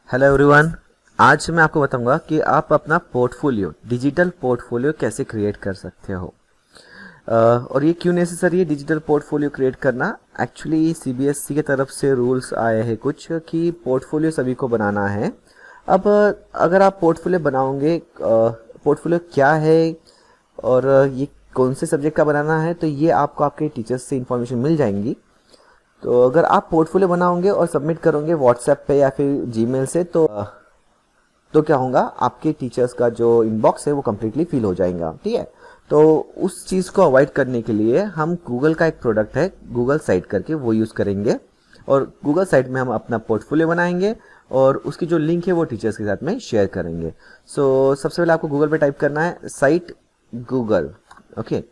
Hello everyone. आज मैं आपको बताऊंगा कि आप अपना पोर्टफोलियो, डिजिटल पोर्टफोलियो कैसे क्रिएट कर सकते हो। और ये क्यों नेसेसरी है डिजिटल पोर्टफोलियो क्रिएट करना। एक्चुअली सीबीएसई की तरफ से रूल्स आए हैं कुछ कि पोर्टफोलियो सभी को बनाना है। अब अगर आप पोर्टफोलियो बनाओगे, पोर्टफोलियो क्या है और ये कौन से सब्जेक्ट का बनाना है, तो ये आपको आपके टीचर्स से इन्फॉर्मेशन मिल जाएंगी। तो अगर आप पोर्टफोलियो बनाओगे और सबमिट करोगे व्हाट्सएप पे या फिर जीमेल से, तो क्या होगा, आपके टीचर्स का जो इनबॉक्स है वो कम्प्लीटली फिल हो जाएगा। ठीक है, तो उस चीज़ को अवॉइड करने के लिए हम गूगल का एक प्रोडक्ट है गूगल साइट करके वो यूज़ करेंगे। और गूगल साइट में हम अपना पोर्टफोलियो बनाएंगे और उसकी जो लिंक है वो टीचर्स के साथ में शेयर करेंगे। सो सबसे पहले आपको गूगल पे टाइप करना है साइट गूगल। ओके,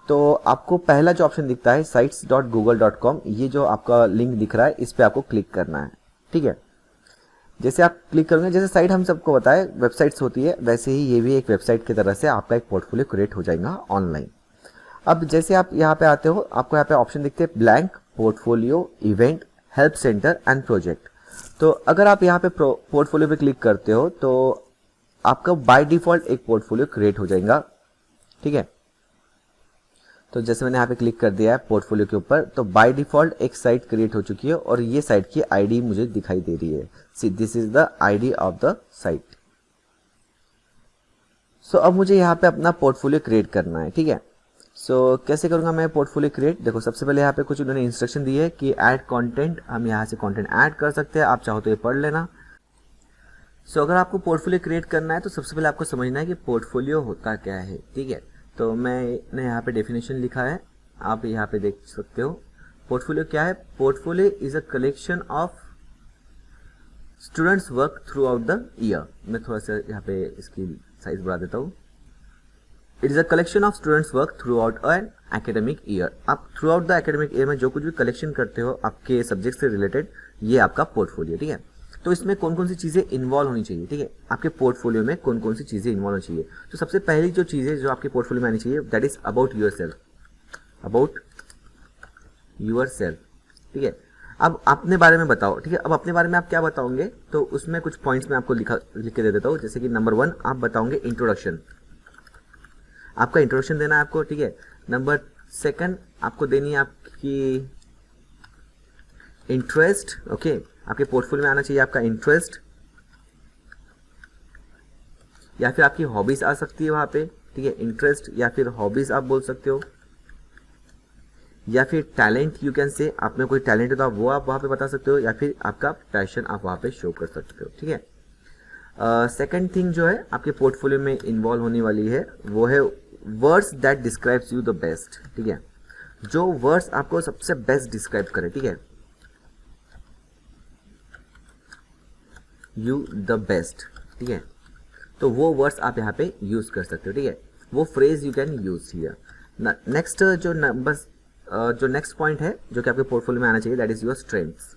तो आपको पहला जो ऑप्शन दिखता है sites.google.com, ये जो आपका लिंक दिख रहा है इस पे आपको क्लिक करना है। ठीक है, जैसे आप क्लिक करोगे, जैसे साइट हम सबको बताए वेबसाइट्स होती है, वैसे ही ये भी एक वेबसाइट की तरह से आपका एक पोर्टफोलियो क्रिएट हो जाएगा ऑनलाइन। अब जैसे आप यहाँ पे आते हो, आपको यहाँ पे ऑप्शन दिखते हैं blank, portfolio, event, help centre and project. तो अगर आप यहाँ पे पोर्टफोलियो पे क्लिक करते हो तो आपका बाय डिफॉल्ट एक पोर्टफोलियो क्रिएट हो जाएगा। ठीक है, तो जैसे मैंने यहाँ पे क्लिक कर दिया है पोर्टफोलियो के ऊपर, तो बाय डिफॉल्ट एक साइट क्रिएट हो चुकी है और ये साइट की आईडी मुझे दिखाई दे रही है। See this is the ID of the site. So अब मुझे यहाँ पे अपना पोर्टफोलियो क्रिएट करना है। ठीक है, सो कैसे करूँगा मैं पोर्टफोलियो क्रिएट। देखो, सबसे पहले यहाँ पे कुछ उन्होंने इंस्ट्रक्शन दी है कि ऐड कंटेंट, हम यहाँ से कंटेंट ऐड कर सकते हैं, आप चाहो तो ये पढ़ लेना। सो अगर आपको पोर्टफोलियो क्रिएट करना है तो सबसे पहले आपको समझना है कि पोर्टफोलियो होता क्या है। ठीक है, तो मैंने यहाँ पे डेफिनेशन लिखा है, आप यहाँ पे देख सकते हो। पोर्टफोलियो क्या है? Portfolio is a collection of students work throughout the year. मैं थोड़ा सा यहाँ पे इसकी साइज बढ़ा देता हूँ। It is a collection of students work throughout an academic year. आप throughout the academic year में जो कुछ भी कलेक्शन करते हो आपके सब्जेक्ट से रिलेटेड, ये आपका पोर्टफोलियो। ठीक है, तो इसमें कौन कौन सी चीज़ें इन्वॉल्व होनी चाहिए। ठीक है, आपके पोर्टफोलियो में कौन कौन सी चीज़ें इन्वॉल्व होनी चाहिए। तो सबसे पहली जो चीज़ है जो आपके पोर्टफोलियो में आनी चाहिए, that is about your self. About your self. ठीक है, अब अपने बारे में बताओ। ठीक है, अब अपने बारे में आप क्या बताओगे, तो उसमें कुछ पॉइंट्स में आपको लिख के दे देता हूँ। जैसे कि नंबर 1 आप बताओगे इंट्रोडक्शन, आपका इंट्रोडक्शन देना है आपको। ठीक है, नंबर 2 आपको देनी है आपकी इंटरेस्ट। ओके, आपके पोर्टफोलियो में आना चाहिए आपका इंटरेस्ट या फिर आपकी हॉबीज आ सकती है वहां पे। ठीक है, इंटरेस्ट या फिर हॉबीज आप बोल सकते हो, या फिर टैलेंट, यू कैन से, आप में कोई टैलेंट है तो आप वो आप वहां पे बता सकते हो, या फिर आपका पैशन आप वहां पे शो कर सकते हो। ठीक है, सेकंड थिंग जो है आपके पोर्टफोलियो में इन्वॉल्व होने वाली है वो है words that describes you the best. ठीक है, जो वर्ड्स आपको सबसे बेस्ट डिस्क्राइब करे। ठीक है, यू द बेस्ट। ठीक है, तो वो वर्ड्स आप यहाँ पे यूज कर सकते हो। ठीक है, वो phrase you can use here. Next जो नेक्स्ट पॉइंट है जो कि आपके पोर्टफोलियो में आना चाहिए, दैट इज योर स्ट्रेंथ्स।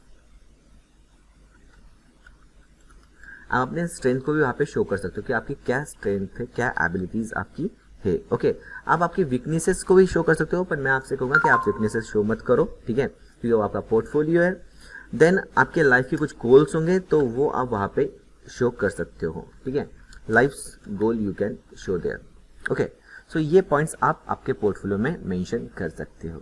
आप अपने स्ट्रेंथ को भी वहाँ पे शो कर सकते हो कि आपकी क्या स्ट्रेंथ है, क्या एबिलिटीज आपकी है। ओके, आप आपकी वीकनेसेस को भी शो कर सकते हो, पर मैं आपसे कहूँगा कि आप वीकनेसेस शो मत करो। ठीक है, क्योंकि वो आपका पोर्टफोलियो है। देन आपके लाइफ के कुछ गोल्स होंगे तो वो आप वहाँ पे शो कर सकते हो। ठीक है, life goal you can show there. Okay, so ये पॉइंट्स आप आपके पोर्टफोलियो में मेंशन कर सकते हो।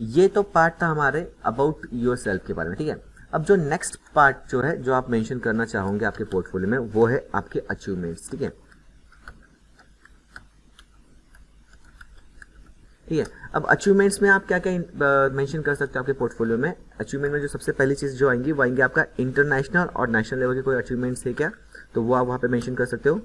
ये तो पार्ट था हमारे अबाउट योर सेल्फ के बारे में। ठीक है, अब जो नेक्स्ट पार्ट जो है जो आप मेंशन करना चाहोगे आपके पोर्टफोलियो में, वो है आपके अचीवमेंट्स। ठीक है, ठीक है, अब अचीवमेंट्स में आप क्या क्या मेंशन कर सकते हो आपके पोर्टफोलियो में। अचीवमेंट में जो सबसे पहली चीज जो आएंगी वो आएंगे आपका इंटरनेशनल और नेशनल लेवल के कोई अचीवमेंट्स है क्या, तो वो आप वहां पे मेंशन कर सकते हो।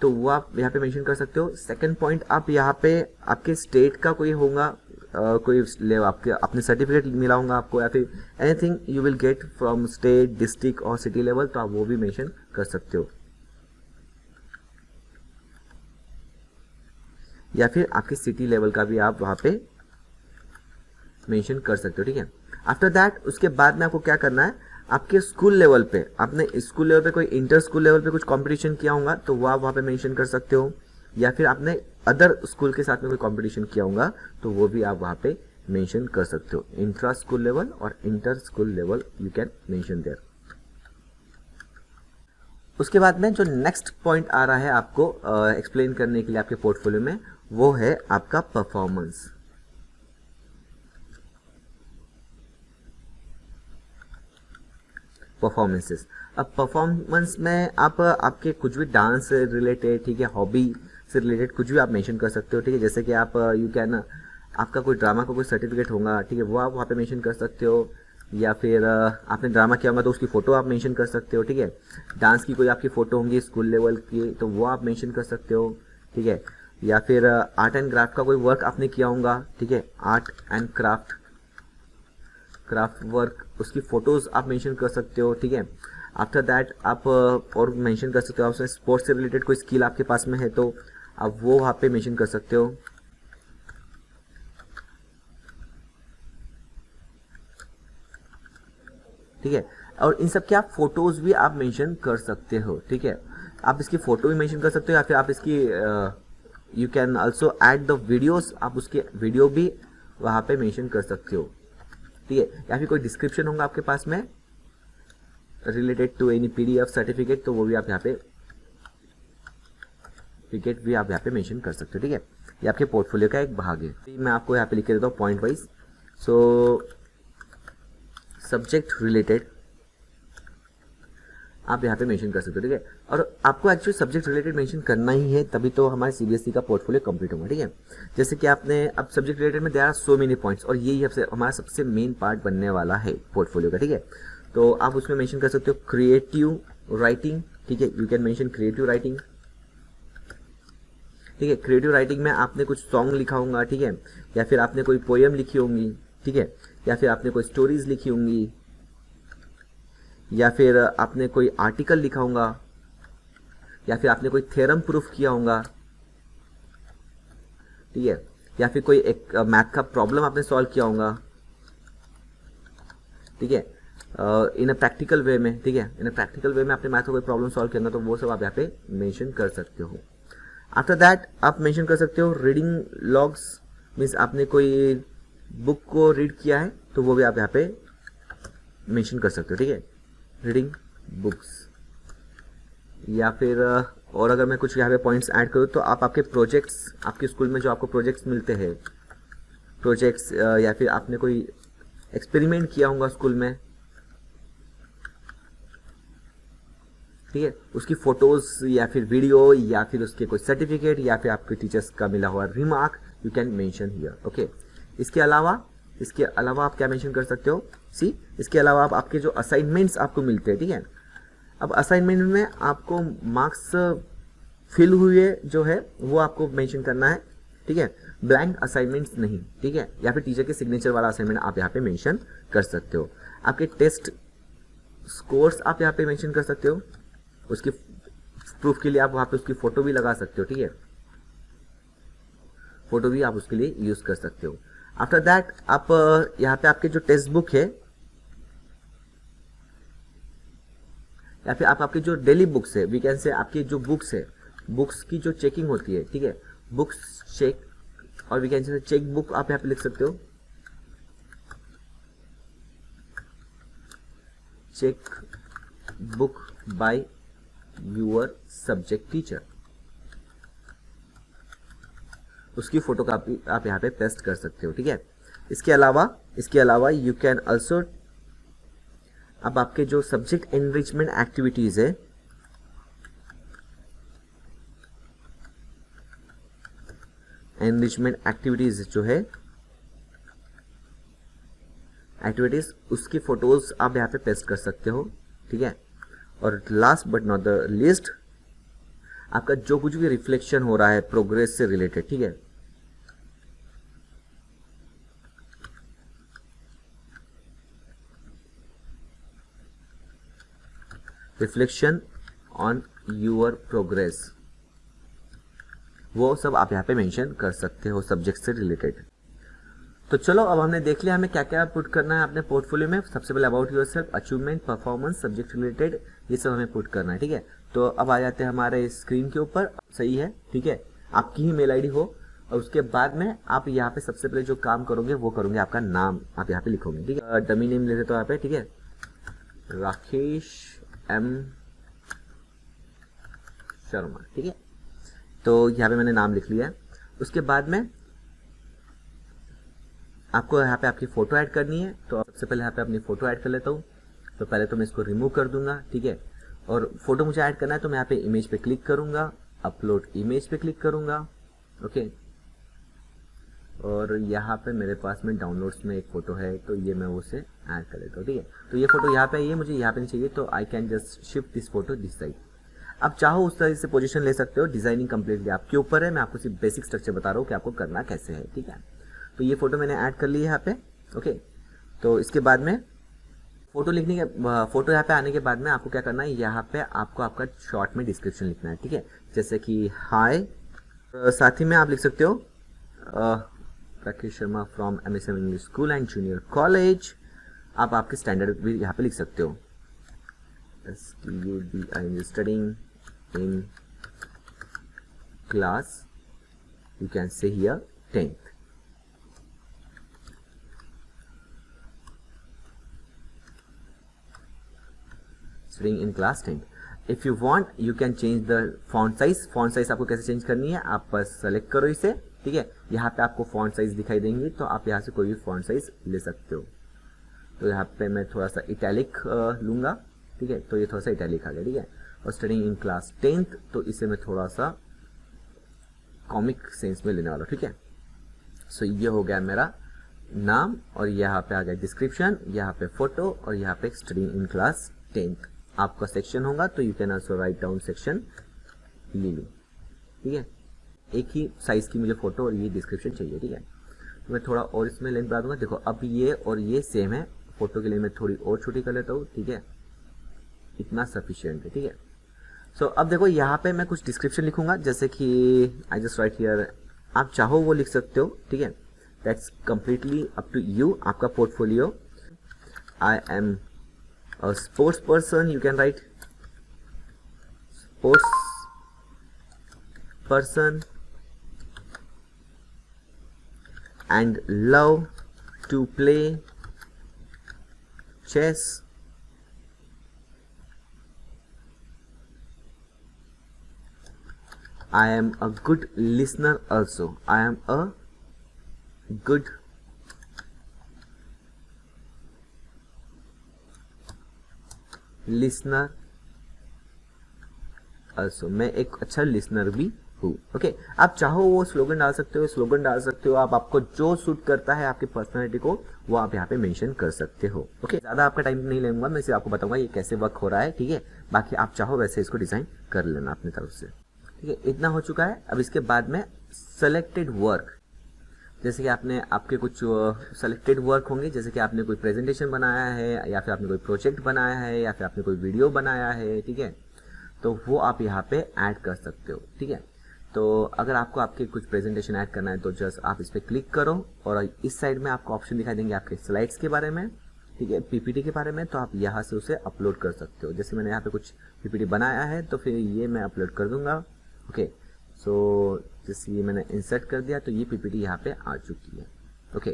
तो वो आप यहाँ पे मेंशन कर सकते हो। सेकंड पॉइंट, आप यहाँ पे आपके स्टेट का कोई होगा, कोई लेवल आपके अपने सर्टिफिकेट मिला होगा आपको, या फिर anything you will get from state, district और सिटी लेवल, तो आप वो भी मेंशन कर सकते हो, या फिर आपके सिटी लेवल का भी आप वहां पे मेंशन कर सकते हो। ठीक है, आफ्टर दैट उसके बाद में आपको क्या करना है, आपके स्कूल लेवल पे, आपने स्कूल लेवल पे कोई इंटर स्कूल लेवल पे कुछ कंपटीशन किया होगा तो वो आप वहाँ पे मेंशन कर सकते हो, या फिर आपने अदर स्कूल के साथ में कोई कंपटीशन किया होगा तो वो भी आप वहाँ पे मेंशन कर सकते हो। इंट्रा स्कूल लेवल और inter school level you can mention there. उसके बाद में जो नेक्स्ट पॉइंट आ रहा है आपको एक्सप्लेन करने के लिए आपके पोर्टफोलियो में, वो है आपका परफॉर्मेंस। परफॉर्मेंसेस। अब परफॉर्मेंस में आप आपके कुछ भी डांस से रिलेटेड, ठीक है, हॉबी से रिलेटेड कुछ भी आप मेंशन कर सकते हो, ठीक है। जैसे कि आप यू कैन, आपका कोई ड्रामा का कोई सर्टिफिकेट होगा, ठीक है, वो आप वहाँ पे मेंशन कर सकते हो, या फिर आपने ड्रामा किया होगा तो उसकी फ़ोटो आप मेंशन कर सकते हो, ठीक है। डांस की कोई आपकी फ़ोटो होंगी स्कूल लेवल की तो वो आप मेंशन कर सकते हो, ठीक है। या फिर आर्ट एंड क्राफ्ट का कोई वर्क आपने किया होगा, ठीक है, आर्ट एंड क्राफ्ट वर्क, उसकी फ़ोटोज़ आप मेंशन कर सकते हो, ठीक है। आफ्टर दैट आप और मेंशन कर सकते हो, आपसे स्पोर्ट्स से रिलेटेड कोई स्किल आपके पास में है तो आप वो वहाँ पे मेंशन कर सकते हो, ठीक है। और इन सब के आप फोटोज भी आप मेंशन कर सकते हो, ठीक है। आप इसकी फ़ोटो भी मेंशन कर सकते हो, या फिर आप इसकी you can also add the videos, आप उसके वीडियो भी वहाँ पे मेंशन कर सकते हो, ठीक है। या फिर कोई डिस्क्रिप्शन होगा आपके पास में related to any PDF certificate तो वो भी आप यहाँ पे सर्टिफिकेट भी आप यहाँ पे मेंशन कर सकते हो, ठीक है। ये आपके पोर्टफोलियो का एक भाग है। मैं आपको यहाँ पे लिख के देता हूँ point wise. So subject related आप यहाँ पे मेंशन कर सकते हो, ठीक है। और आपको एक्चुअली सब्जेक्ट रिलेटेड मेंशन करना ही है, तभी तो हमारे CBSE का पोर्टफोलियो कंप्लीट होगा, ठीक है। जैसे कि आपने अब सब्जेक्ट रिलेटेड में there are so many points, और यही हमारा सबसे मेन पार्ट बनने वाला है पोर्टफोलियो का, ठीक है। तो आप उसमें मेंशन कर सकते हो क्रिएटिव राइटिंग, ठीक है, you can mention creative writing, ठीक है। क्रिएटिव राइटिंग में आपने कुछ सॉन्ग लिखा होगा, ठीक है, या फिर आपने कोई पोएम लिखी होंगी, ठीक है, या फिर आपने कोई स्टोरीज लिखी होंगी, या फिर आपने कोई आर्टिकल लिखा होगा, या फिर आपने कोई थ्योरम प्रूफ किया होगा, ठीक है, या फिर कोई एक मैथ का प्रॉब्लम आपने सॉल्व किया होगा, ठीक है, इन अ प्रैक्टिकल वे में, ठीक है, इन अ प्रैक्टिकल वे में आपने मैथ का कोई प्रॉब्लम सॉल्व किया, तो वो सब आप यहाँ पे मेंशन कर सकते हो। आफ्टर दैट आप मेंशन कर सकते हो रीडिंग लॉग्स, मीन्स आपने कोई बुक को रीड किया है तो वो भी आप यहाँ पे मेंशन कर सकते हो, ठीक है, रीडिंग बुक्स। या फिर और अगर मैं कुछ यहाँ पे पॉइंट्स ऐड करूँ तो आप आपके प्रोजेक्ट्स, आपके स्कूल में जो आपको प्रोजेक्ट्स मिलते हैं, प्रोजेक्ट्स या फिर आपने कोई एक्सपेरिमेंट किया होगा स्कूल में, ठीक है, उसकी फोटोज या फिर वीडियो या फिर उसके कोई सर्टिफिकेट या फिर आपके टीचर्स का मिला हुआ remark you can mention here, okay. इसके अलावा आप क्या मेंशन कर सकते हो, इसके अलावा आप आपके जो असाइनमेंट्स आपको मिलते हैं, ठीक है। अब असाइनमेंट में आपको मार्क्स फिल हुए जो है वो आपको मेंशन करना है, ठीक है, ब्लैंक असाइनमेंट्स नहीं, ठीक है। या फिर टीचर के सिग्नेचर वाला असाइनमेंट आप यहाँ पे मेंशन कर सकते हो। आपके टेस्ट स्कोर्स आप यहाँ पे मेंशन कर सकते हो, उसकी प्रूफ के लिए आप वहाँ पे उसकी फोटो भी लगा सकते हो, ठीक है, फोटो भी आप उसके लिए यूज कर सकते हो। आफ्टर दैट आप यहाँ पे आपके जो टेक्स्ट बुक है या फिर आपके जो डेली बुक्स है, वी कैन से आपकी जो बुक्स है, बुक्स की जो चेकिंग होती है, ठीक है, बुक्स चेक, और we can say check book आप यहाँ पे लिख सकते हो, check book by your subject teacher, उसकी फोटो कॉपी आप यहाँ पे पेस्ट कर सकते हो, ठीक है। इसके अलावा यू कैन ऑल्सो, अब आपके जो सब्जेक्ट एनरिचमेंट एक्टिविटीज है, एनरिचमेंट एक्टिविटीज जो है एक्टिविटीज, उसकी फोटोज आप यहाँ पे पेस्ट कर सकते हो, ठीक है। और last but not the least, आपका जो कुछ भी रिफ्लेक्शन हो रहा है प्रोग्रेस से रिलेटेड, ठीक है, रिफ्लेक्शन ऑन यूर प्रोग्रेस, वो सब आप यहाँ पे मेंशन कर सकते हो सब्जेक्ट से रिलेटेड। तो चलो अब हमने देख लिया हमें क्या क्या पुट करना है अपने पोर्टफोलियो में। सबसे पहले about yourself, achievement, performance, subject related, ये सब हमें पुट करना है, ठीक है। तो अब आ जाते हैं हमारे स्क्रीन के ऊपर, सही है, ठीक है। आपकी ही मेल आईडी हो, और उसके बाद में आप यहाँ पे सबसे पहले जो काम करोगे वो करोगे, आपका नाम आप यहाँ पे लिखोगे, ठीक है। डमी नेम ले लेते हो यहाँ पे, ठीक है, राकेश एम शर्मा, ठीक है। तो यहाँ पे मैंने नाम लिख लिया है। उसके बाद में आपको यहाँ पे आपकी फ़ोटो ऐड करनी है, तो सबसे पहले यहाँ पे अपनी फ़ोटो ऐड कर लेता हूँ। तो पहले तो मैं इसको रिमूव कर दूंगा, ठीक है। और फोटो मुझे ऐड करना है तो मैं यहाँ पे इमेज पे क्लिक करूंगा, अपलोड इमेज पे क्लिक करूंगा, ओके। और यहाँ पे मेरे पास में डाउनलोड्स में एक फ़ोटो है, तो ये मैं उसे ऐड कर लेता हूँ, ठीक है। तो ये फ़ोटो यहाँ पे है, ये मुझे यहाँ पे नहीं चाहिए, तो I can just shift this photo this side. आप चाहो उस तरह से पोजीशन ले सकते हो, डिजाइनिंग कंप्लीटली आपके ऊपर है, मैं आपको सिर्फ बेसिक स्ट्रक्चर बता रहा हूँ कि आपको करना कैसे है, ठीक है। तो ये फोटो मैंने ऐड कर ली है यहाँ पे, ओके। तो इसके बाद में फोटो लिखने के फोटो यहाँ पे आने के बाद में आपको क्या करना है, यहाँ पे आपको आपका शॉर्ट में डिस्क्रिप्शन लिखना है, ठीक है। जैसे कि हाय, साथ ही में आप लिख सकते हो Rakesh Sharma from MSM English school and junior college. आप आपके स्टैंडर्ड भी यहाँ पे लिख सकते हो, studying in class, you can say here 10th। Studying in class 10th. If you want, you can change the font size. Font size आपको कैसे चेंज करनी है, आप बस सेलेक्ट करो इसे, ठीक है। यहाँ पे आपको फॉन्ट साइज दिखाई देंगी, तो आप यहाँ से कोई भी फॉन्ट साइज ले सकते हो। तो यहाँ पे मैं थोड़ा सा इटैलिक लूँगा, ठीक है। तो ये थोड़ा सा इटैलिक आ गया, ठीक है। और स्टडिंग इन क्लास 10th, तो इसे मैं थोड़ा सा कॉमिक सेंस में लेने वाला हूँ, ठीक है। सो ये हो गया मेरा नाम, और यहाँ पे आ गया डिस्क्रिप्शन, यहाँ पे फोटो, और यहाँ पे स्टडिंग इन क्लास 10th। आपका सेक्शन होगा तो you can also write down section लीलू, ठीक है। एक ही साइज की मुझे फोटो और ये डिस्क्रिप्शन चाहिए, ठीक है। तो मैं थोड़ा और इसमें लेंथ बढ़ा दूंगा। देखो अब ये और ये सेम है, फोटो के लिए मैं थोड़ी और छोटी कर लेता हूँ, ठीक है। इतना सफिशियंट है, ठीक है। सो अब देखो यहाँ पे मैं कुछ डिस्क्रिप्शन लिखूंगा, जैसे कि आई जस्ट राइट हियर, आप चाहो वो लिख सकते हो, ठीक है। That's completely up to you, आपका portfolio. I am a sports person, you can write sports person and love to play chess. I am a good listener also. I am a good listener also, मैं एक अच्छा listener भी हूँ, okay. आप चाहो वो slogan डाल सकते हो, स्लोगन डाल सकते हो, आप आपको जो सूट करता है आपकी पर्सनालिटी को वो आप यहाँ पे मेंशन कर सकते हो, ओके। ज्यादा आपका टाइम नहीं लूंगा, मैं सिर्फ आपको बताऊंगा ये कैसे वर्क हो रहा है, ठीक है। बाकी आप चाहो वैसे इसको डिजाइन कर लेना अपनी तरफ से, ठीक है। इतना हो चुका है। अब इसके बाद में सेलेक्टेड वर्क, जैसे कि आपने आपके कुछ सेलेक्टेड वर्क होंगे, जैसे कि आपने कोई प्रेजेंटेशन बनाया है, या फिर आपने कोई प्रोजेक्ट बनाया है, या फिर आपने कोई वीडियो बनाया है, ठीक है। तो वो आप यहाँ पे ऐड कर सकते हो, ठीक है। तो अगर आपको आपके कुछ प्रेजेंटेशन ऐड करना है तो जस्ट आप इस पर क्लिक करो, और इस साइड में आपको ऑप्शन दिखाई देंगे आपके स्लाइड्स के बारे में, ठीक है, PPT के बारे में। तो आप यहाँ से उसे अपलोड कर सकते हो। जैसे मैंने यहाँ पे कुछ PPT बनाया है, तो फिर ये मैं अपलोड कर दूंगा, ओके। सो जैसे ये मैंने इंसर्ट कर दिया, तो ये PPT यहाँ पे आ चुकी है, ओके।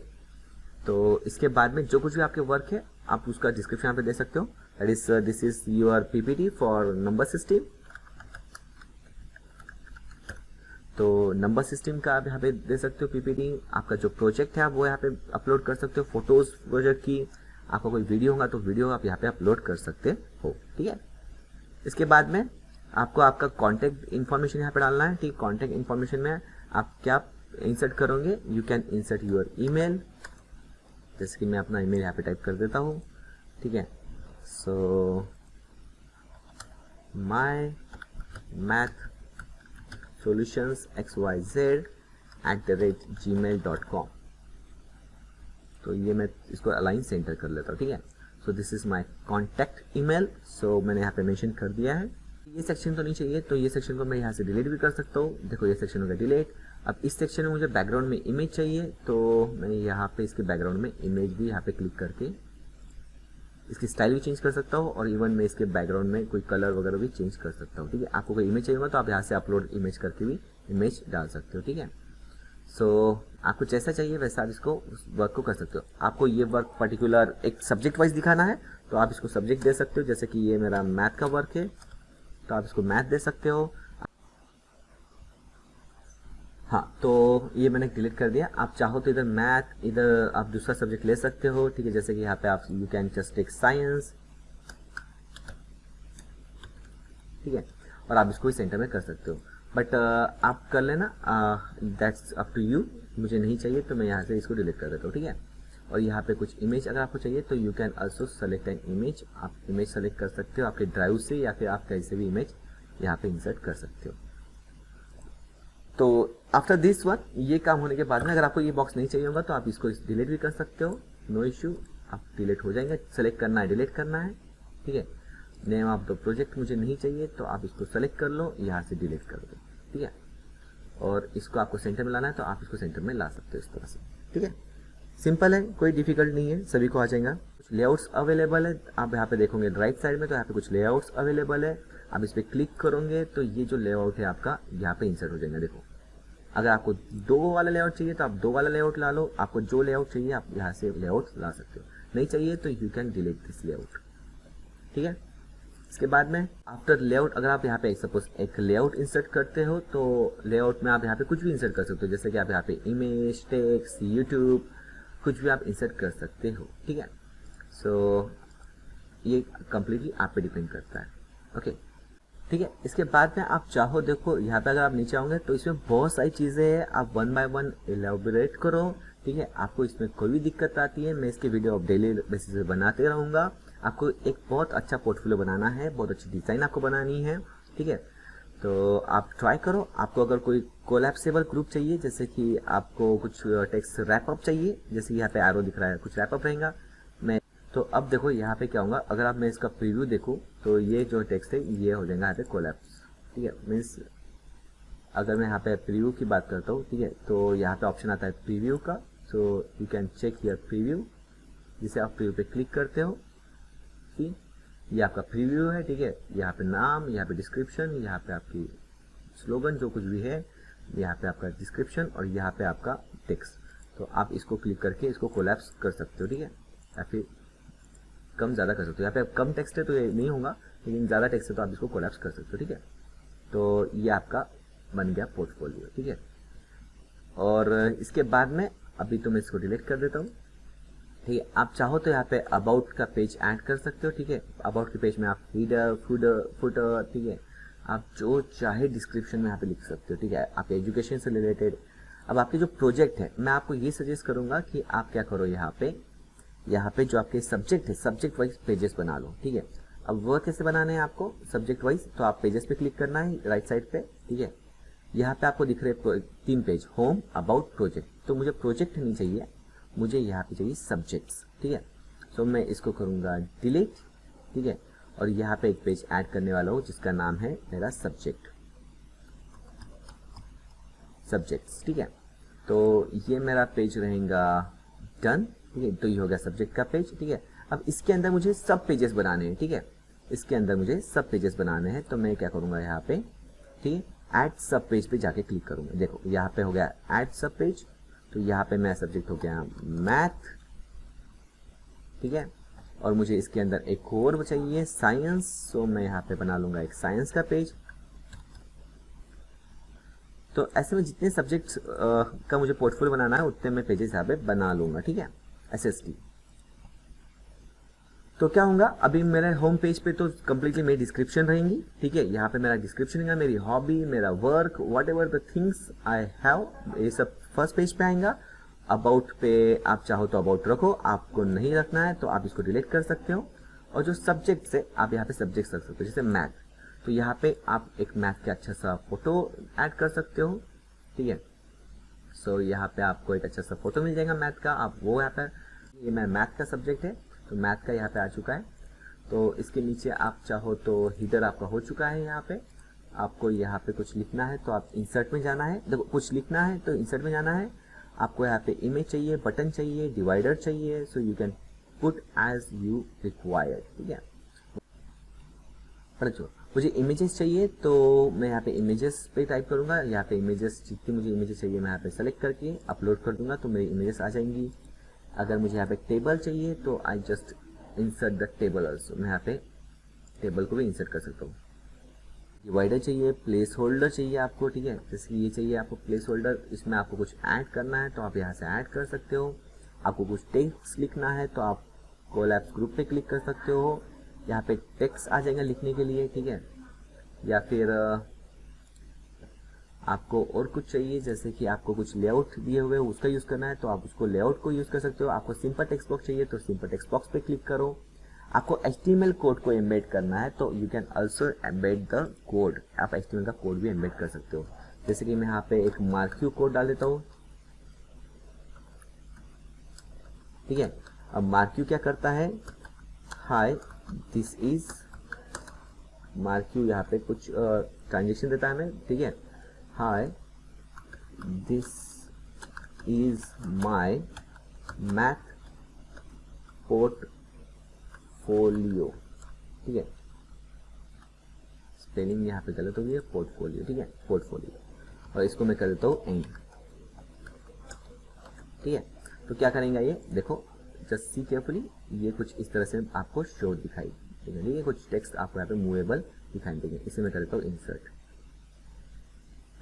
तो इसके बाद में जो कुछ भी आपके वर्क है आप उसका डिस्क्रिप्शन यहाँ पे दे सकते हो, that is this is your PPT for number system. तो नंबर सिस्टम का आप यहाँ पे दे सकते हो PPT। आपका जो प्रोजेक्ट है आप वो यहाँ पे अपलोड कर सकते हो, फोटोज प्रोजेक्ट की। आपका कोई वीडियो होगा तो वीडियो आप यहाँ पे अपलोड कर सकते हो, ठीक है। इसके बाद में आपको आपका कॉन्टैक्ट इन्फॉर्मेशन यहाँ पे डालना है, ठीक। कॉन्टैक्ट इन्फॉर्मेशन में आप क्या इंसर्ट करोगे, you can insert your email. जैसे कि मैं अपना ईमेल यहाँ पे टाइप कर देता हूँ, ठीक है। सो माई मैथ solutions xyz@gmail.com। तो ये मैं इसको अलाइन सेंटर कर लेता हूँ, ठीक है। So this is my contact email. So मैंने यहाँ पे मेंशन कर दिया है। ये सेक्शन तो नहीं चाहिए, तो ये सेक्शन को मैं यहाँ से डिलीट भी कर सकता हूँ। देखो ये सेक्शन हो गया डिलीट। अब इस सेक्शन में मुझे बैकग्राउंड में इमेज चाहिए, तो मैं यहाँ पे इसके बैकग्राउंड में इमेज भी यहाँ पे क्लिक करके इसकी स्टाइल भी चेंज कर सकता हूँ, और इवन मैं इसके बैकग्राउंड में कोई कलर वगैरह भी चेंज कर सकता हूँ, ठीक है। आपको कोई इमेज चाहिए होगा तो आप यहाँ से अपलोड इमेज करके भी इमेज डाल सकते हो, ठीक है। सो आपको जैसा चाहिए वैसा आप इसको उस वर्क को कर सकते हो। आपको ये वर्क पर्टिकुलर एक सब्जेक्ट वाइज दिखाना है तो आप इसको सब्जेक्ट दे सकते हो, जैसे कि ये मेरा मैथ का वर्क है तो आप इसको मैथ दे सकते हो। हाँ, तो ये मैंने डिलीट कर दिया। आप चाहो तो इधर मैथ, इधर आप दूसरा सब्जेक्ट ले सकते हो, ठीक है। जैसे कि यहाँ पे आप you can just take science, ठीक है, और आप इसको भी सेंटर में कर सकते हो। बट आप कर लेना, दैट्स अप टू यू। मुझे नहीं चाहिए तो मैं यहाँ से इसको डिलीट कर देता हूँ, ठीक है। और यहाँ पे कुछ इमेज अगर आपको चाहिए तो you can also select an image. आप इमेज सेलेक्ट कर सकते हो आपके ड्राइव से, या फिर आप कैसे भी इमेज यहाँ पे इंसर्ट कर सकते हो। तो आफ्टर दिस वन, ये काम होने के बाद में अगर आपको ये बॉक्स नहीं चाहिए होगा तो आप इसको डिलीट भी कर सकते हो, नो इश्यू। आप डिलीट हो जाएंगे। सेलेक्ट करना है, डिलीट करना है, ठीक है। नेम ऑफ द प्रोजेक्ट मुझे नहीं चाहिए तो आप इसको सेलेक्ट कर लो, यहाँ से डिलीट कर दो, ठीक है। और इसको आपको सेंटर में लाना है तो आप इसको सेंटर में ला सकते हो इस तरह से, ठीक है। सिंपल है, कोई डिफिकल्ट नहीं है, सभी को आ जाएगा। कुछ लेआउट्स अवेलेबल है, आप यहाँ पे देखोगे राइट साइड में, तो यहाँ पे कुछ लेआउट्स अवेलेबल है। आप इस पर क्लिक करोगे तो ये जो लेआउट है आपका यहाँ पे इंसर्ट हो जाएगा। देखो, अगर आपको 2 वाला लेआउट चाहिए तो आप 2 वाला लेआउट ला लो। आपको जो लेआउट चाहिए आप यहाँ से लेआउट ला सकते हो, नहीं चाहिए तो you can delete this layout, ठीक है। इसके बाद में आफ्टर लेआउट, अगर आप यहाँ पे सपोज एक लेआउट इंसर्ट करते हो तो लेआउट में आप यहाँ पे कुछ भी इंसर्ट कर सकते हो, जैसे कि आप यहाँ पे इमेज, टेक्स्ट, यूट्यूब, कुछ भी आप इंसर्ट कर सकते हो, ठीक है। सो ये कम्प्लीटली आप पे डिपेंड करता है, ओके, ठीक है। इसके बाद में आप चाहो, देखो यहाँ पे अगर आप नीचे आओगे तो इसमें बहुत सारी चीज़ें हैं, आप 1 बाय 1 एलैबोरेट करो, ठीक है। आपको इसमें कोई भी दिक्कत आती है, मैं इसके वीडियो अब डेली बेसिस पे बनाते रहूँगा। आपको एक बहुत अच्छा पोर्टफोलियो बनाना है, बहुत अच्छी डिज़ाइन आपको बनानी है, ठीक है। तो आप ट्राई करो। आपको अगर कोई कोलैप्सेबल ग्रुप चाहिए, जैसे कि आपको कुछ टेक्स्ट रैपअप चाहिए, जैसे यहाँ पे एरो दिख रहा है, कुछ रैपअप रहेगा। मैं तो अब देखो यहाँ पे क्या होगा, अगर आप मैं इसका प्रीव्यू देखूँ तो ये जो टेक्स्ट है ये हो जाएगा यहाँ पे कोलैप्स, ठीक है। मीन्स अगर मैं यहाँ पे प्रीव्यू की बात करता हूँ, ठीक है, तो यहाँ पे ऑप्शन आता है प्रीव्यू का। So you can check here preview, जिसे आप प्रीव्यू पे क्लिक करते हो, ठीक, ये आपका प्रीव्यू है, ठीक है। यहाँ पे नाम, यहाँ पे डिस्क्रिप्शन, यहाँ पे आपकी स्लोगन जो कुछ भी है, यहाँ पे आपका डिस्क्रिप्शन और यहाँ पे आपका टेक्स्ट। तो आप इसको क्लिक करके इसको कोलैप्स कर सकते हो, ठीक है, या फिर कम ज़्यादा कर सकते हो। यहाँ पे कम टेक्स्ट है तो ये नहीं होगा, लेकिन ज़्यादा टेक्स्ट है तो आप इसको कोलैप्स कर सकते हो, ठीक है। तो ये आपका बन गया पोर्टफोलियो, ठीक है। और इसके बाद में अभी तो मैं इसको डिलीट कर देता हूँ, ठीक है। आप चाहो तो यहाँ पे अबाउट का पेज ऐड कर सकते हो, ठीक है। अबाउट के पेज में आप हीडर, फुटर, ठीक है, आप जो चाहे डिस्क्रिप्शन में यहाँ पे लिख सकते हो, ठीक है। आप एजुकेशन से रिलेटेड। अब आपके जो प्रोजेक्ट है, मैं आपको ये सजेस्ट करूंगा कि आप क्या करो, यहाँ पे जो आपके सब्जेक्ट है, सब्जेक्ट वाइज पेजेस बना लो, ठीक है। अब वह कैसे बनाने हैं आपको सब्जेक्ट वाइज, तो आप पेजेस पे क्लिक करना है राइट साइड पे, ठीक है। यहाँ पे आपको दिख रहे 3 पेज, होम, अबाउट, प्रोजेक्ट। तो मुझे प्रोजेक्ट नहीं चाहिए, मुझे यहाँ पे चाहिए सब्जेक्ट्स, ठीक है। सो मैं इसको करूँगा डिलीट, ठीक है। और यहाँ पे एक पेज ऐड करने वाला हूँ जिसका नाम है मेरा सब्जेक्ट्स, ठीक है। तो ये मेरा पेज रहेगा डन, ठीक है। तो ये हो गया सब्जेक्ट का पेज, ठीक है। अब इसके अंदर मुझे सब पेजेस बनाने हैं, ठीक है। इसके अंदर मुझे सब पेजेस बनाने हैं, तो मैं क्या करूँगा यहाँ पे, ठीक है, ऐड सब पेज पे जाके क्लिक करूँगा। देखो यहाँ पे हो गया ऐड सब पेज, तो यहाँ पे मेरा सब्जेक्ट हो गया मैथ, ठीक है। और मुझे इसके अंदर एक और चाहिए साइंस, सो मैं यहाँ पे बना लूँगा एक साइंस का पेज। तो ऐसे में जितने सब्जेक्ट्स का मुझे पोर्टफोलियो बनाना है उतने मैं पेजेस यहाँ पे बना लूँगा, ठीक है, SST। तो क्या होगा, अभी मेरे होम पेज पे तो कम्प्लीटली मेरी डिस्क्रिप्शन रहेंगी, ठीक है। यहाँ पे मेरा डिस्क्रिप्शन रहेगा, मेरी हॉबी, मेरा work, what ever the things I have, ये सब फर्स्ट पेज पे आएगा। अबाउट पे आप चाहो तो अबाउट रखो, आपको नहीं रखना है तो आप इसको डिलीट कर सकते हो। और जो सब्जेक्ट्स है, आप यहाँ पे सब्जेक्ट्स रख सकते हो, जैसे मैथ, तो यहाँ पे आप एक मैथ का अच्छा सा फोटो ऐड कर सकते हो, ठीक है। सो यहाँ पे आपको एक अच्छा सा फोटो मिल जाएगा मैथ का, आप वो यहाँ पर, ये मेरा मैथ का सब्जेक्ट है तो मैथ का यहाँ पे आ चुका है। तो इसके नीचे आप चाहो तो हीडर आपका हो चुका है। यहाँ पे आपको यहाँ पे कुछ लिखना है तो आप इंसर्ट में जाना है, देखो कुछ लिखना है तो इंसर्ट में जाना है। आपको यहाँ पे इमेज चाहिए, बटन चाहिए, डिवाइडर चाहिए, so you can put as you required, ठीक है। मुझे इमेजेस चाहिए तो मैं यहाँ पे इमेजेस पे टाइप करूँगा, यहाँ पे इमेजेस जितनी मुझे इमेजेस चाहिए मैं यहाँ पे सेलेक्ट करके अपलोड कर दूंगा तो मेरी इमेजेस आ जाएंगी। अगर मुझे यहाँ पे टेबल चाहिए तो I just insert the table also, मैं यहाँ पे टेबल को भी इंसर्ट कर सकता हूँ। डिवाइडर चाहिए, प्लेस होल्डर चाहिए आपको, ठीक है, जैसे कि ये चाहिए आपको प्लेस होल्डर, इसमें आपको कुछ ऐड करना है तो आप यहाँ से ऐड कर सकते हो। आपको कुछ टेक्स्ट लिखना है तो आप कोलैप्स ग्रुप पे क्लिक कर सकते हो, यहाँ पे टेक्स्ट आ जाएगा लिखने के लिए, ठीक है। या फिर आपको और कुछ चाहिए, जैसे कि आपको कुछ लेआउट दिए हुए उसका यूज़ करना है तो आप उसको लेआउट को यूज़ कर सकते हो। आपको सिंपल टेक्स्ट बॉक्स चाहिए तो सिंपल टेक्स्ट बॉक्स पे क्लिक करो। आपको HTML कोड को एम्बेड करना है तो you can also embed the code, आप HTML का कोड भी एम्बेड कर सकते हो। जैसे कि मैं यहाँ पे एक मार्क्यू कोड डाल देता हूँ, ठीक है। अब मार्क्यू क्या करता है, हाय दिस इज मार्क्यू, यहाँ पे कुछ ट्रांजेक्शन देता है हमें, ठीक है। Hi this is my math portfolio, ठीक है। स्पेलिंग यहाँ पे गलत हो गई है, पोर्टफोलियो, ठीक है, पोर्टफोलियो, और इसको मैं कर देता हूँ एंड, ठीक है। तो क्या करेंगे ये देखो, जस्ट सी केयरफुली, ये कुछ इस तरह से आपको शो दिखाई देगा, कुछ टेक्स्ट आपको यहाँ पे मूवेबल दिखाई देंगे। इसे मैं कर देता हूँ इंसर्ट,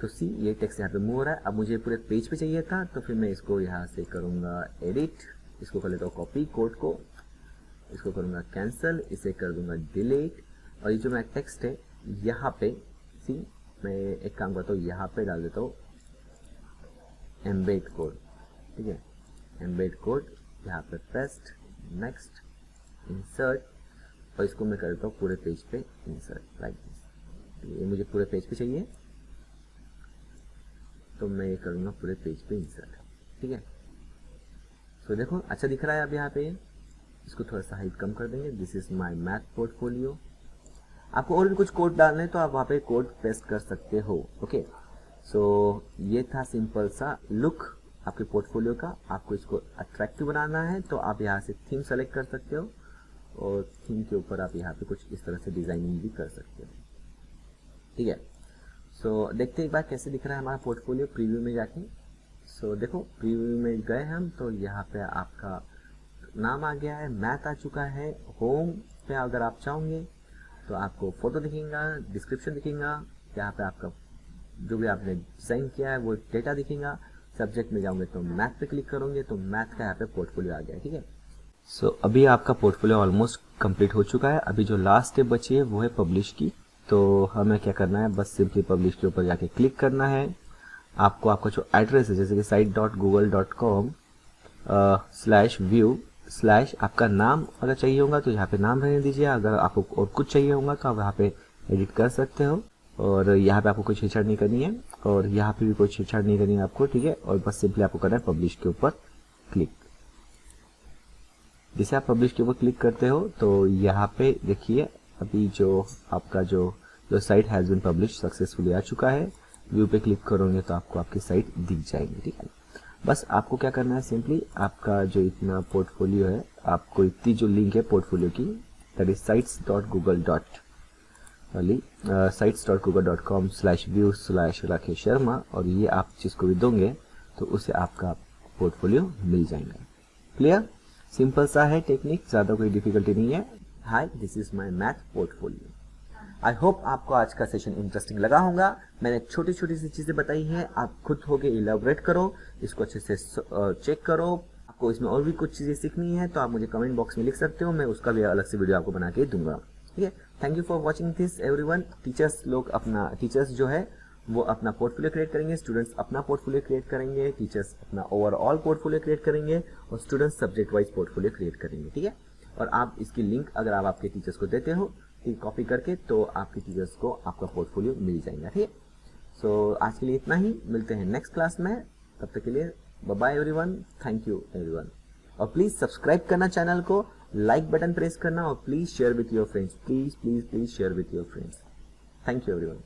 तो सी ये टेक्स्ट यहाँ पे मूव हो रहा है। अब मुझे पूरे पेज पे चाहिए था तो फिर मैं इसको यहाँ से करूँगा एडिट, इसको कर लेता हूँ कॉपी कोड को, इसको करूँगा कैंसिल, इसे कर दूंगा डिलीट, और ये जो मेरा टेक्स्ट है यहाँ पे सी, मैं एक काम करता हूँ यहाँ पे डाल देता हूँ एम्बेड कोड, ठीक है, एम्बेड कोड, यहाँ पे पेस्ट, नेक्स्ट, इंसर्ट, और इसको मैं कर देता हूँ पूरे पेज पे इंसर्ट लाइक दिस। ये मुझे पूरे पेज पे चाहिए तो मैं ये करूँगा पूरे पेज पे इंसर्ट, ठीक है। तो देखो अच्छा दिख रहा है अब यहाँ पे, इसको थोड़ा सा हाइट कम कर देंगे, this is my math portfolio. आपको और भी कुछ कोड डालना है तो आप वहाँ पे कोड पेस्ट कर सकते हो, ओके। सो ये था सिंपल सा लुक आपके पोर्टफोलियो का। आपको इसको अट्रैक्टिव बनाना है तो आप यहाँ से थीम सेलेक्ट कर सकते हो, और थीम के ऊपर आप यहाँ पे कुछ इस तरह से डिजाइनिंग भी कर सकते हो, ठीक है। सो देखते हैं एक बार कैसे दिख रहा है हमारा पोर्टफोलियो प्रीव्यू में जाके। सो देखो प्रीव्यू में गए हम तो यहाँ पे आपका नाम आ गया है, मैथ आ चुका है। होम पे अगर आप चाहोगे तो आपको फोटो दिखेगा, डिस्क्रिप्शन दिखेगा, यहाँ पे आपका जो भी आपने डिजाइन किया है वो डेटा दिखेगा। सब्जेक्ट में जाओगे तो मैथ पे क्लिक करोगे तो मैथ का यहाँ पे पोर्टफोलियो आ गया, ठीक है। सो अभी आपका पोर्टफोलियो ऑलमोस्ट कंप्लीट हो चुका है। अभी जो लास्ट स्टेप बची है वो है पब्लिश की। तो हमें क्या करना है, बस सिंपली पब्लिश के ऊपर जाके क्लिक करना है। आपको आपका जो एड्रेस है जैसे कि site.google.com/view/ आपका नाम अगर चाहिए होगा तो यहाँ पे नाम रहने दीजिए। अगर आपको और कुछ चाहिए होगा तो आप यहाँ पे एडिट कर सकते हो, और यहाँ पे आपको कोई छेड़छाड़ नहीं करनी है, और यहाँ पे भी कोई छेड़छाड़ नहीं करनी है आपको, ठीक है। और बस सिंपली आपको करना है पब्लिश के ऊपर क्लिक। जैसे आप पब्लिश के ऊपर क्लिक करते हो तो यहाँ पे देखिए अभी जो आपका जो site has been published successfully आ चुका है। व्यू पे क्लिक करोगे तो आपको आपकी साइट दिख जाएगी, ठीक है। बस आपको क्या करना है, सिंपली आपका जो इतना पोर्टफोलियो है, आपको इतनी जो लिंक है पोर्टफोलियो की, दैट इज sites.google.com/view/राकेश शर्मा, और ये आप जिसको भी दोगे तो उसे आपका पोर्टफोलियो मिल जाएगा। क्लियर, सिंपल सा है टेक्निक, ज़्यादा कोई डिफिकल्टी नहीं है। Hi this is my math portfolio. I hope आपको आज का सेशन इंटरेस्टिंग लगा होगा। मैंने छोटी छोटी सी चीज़ें बताई हैं, आप खुद होके इलेबोरेट करो, इसको अच्छे से चेक करो। आपको इसमें और भी कुछ चीज़ें सीखनी है तो आप मुझे कमेंट बॉक्स में लिख सकते हो, मैं उसका भी अलग से वीडियो आपको बना के दूंगा, ठीक है। Thank you for watching this everyone. Teachers जो है वो अपना पोर्टफोलियो क्रिएट करेंगे, स्टूडेंट्स अपना पोर्टफोलियो क्रिएट करेंगे, टीचर्स अपना ओवरऑल पोर्टफोलियो क्रिएट करेंगे, और students subject wise portfolio create करेंगे, ठीक है। और आप इसकी लिंक अगर आप आपके टीचर्स को देते हो कॉपी करके तो आपके टीचर्स को आपका पोर्टफोलियो मिल जाएगा, ठीक है। सो आज के लिए इतना ही, मिलते हैं नेक्स्ट क्लास में, तब तक के लिए bye bye everyone, thank you everyone. और प्लीज सब्सक्राइब करना चैनल को, लाइक बटन प्रेस करना, और please share with your friends, please share with your friends. Thank you everyone.